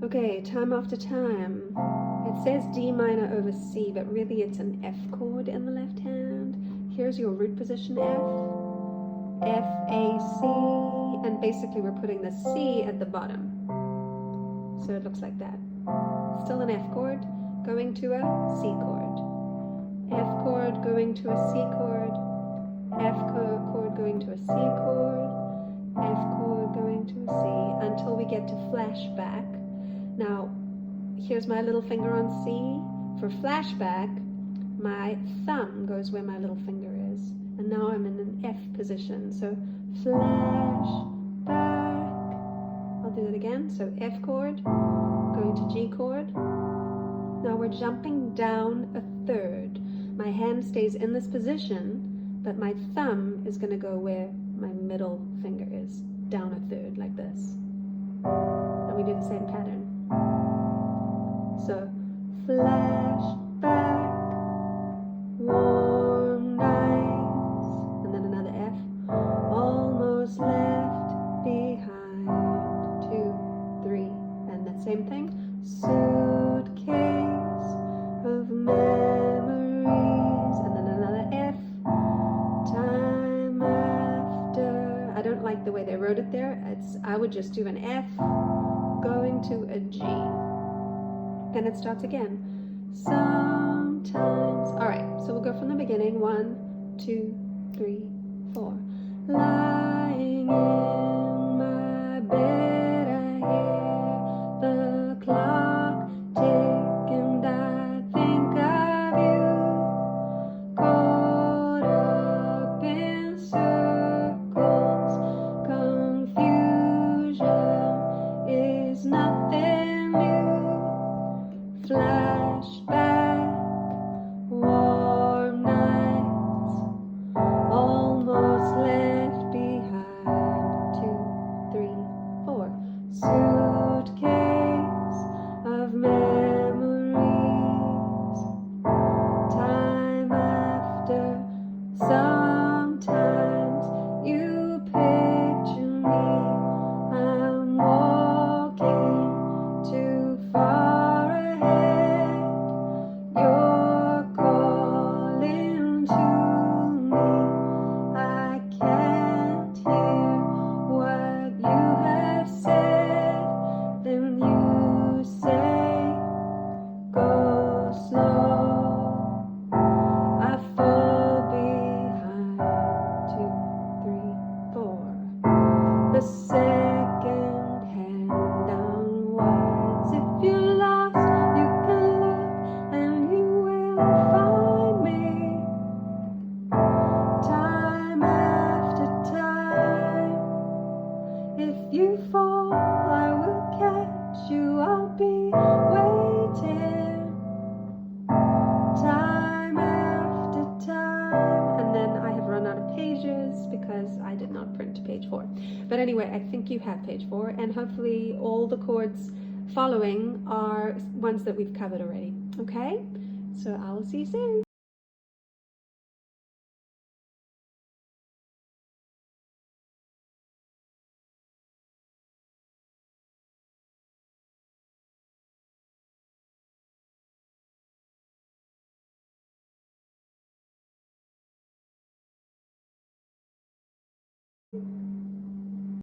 Okay, time after time. It says D minor over C, but really it's an F chord in the left hand. Here's your root position F, F, A, C, and basically we're putting the C at the bottom. So it looks like that. Still an F chord, going to a C chord. F chord going to a C chord, F chord going to a C chord, F chord going to a C, until we get to flashback. Now, here's my little finger on C. For flashback, my thumb goes where my little finger is. And now I'm in an F position. So flashback. I'll do that again. So F chord, going to G chord. Now we're jumping down a third. My hand stays in this position, but my thumb is going to go where my middle finger is, down a third, like this. And we do the same pattern. So, flashback, warm nights, and then another F, almost left behind, 2, 3, and that same thing, suitcase of memories, and then another F, time after. I don't like the way they wrote it there. I would just do an F going to a G. Then it starts again. Sometimes. All right, so we'll go from the beginning. 1, 2, 3, 4. Lying in my bed, I hear the clock tick, and I think of you, caught up in circles. Confusion is nothing new. Flashback, warm nights, almost left behind, 2, 3, 4. Suitcase of memories, time after. Sometimes you picture me, I'm walking too far ahead. You're calling to me, I can't hear what you have said. Then you say, go slow. I fall behind, 2, 3, 4. The second hand downwards. If you're lost, you can look and you will find me. Time after time. If you fall, I will catch you. I'll be waiting. Time after time. And then I have run out of pages because I did not print to page 4. But anyway, I think you have page 4, and hopefully all the chords following are ones that we've covered already. Okay? So I will see you soon.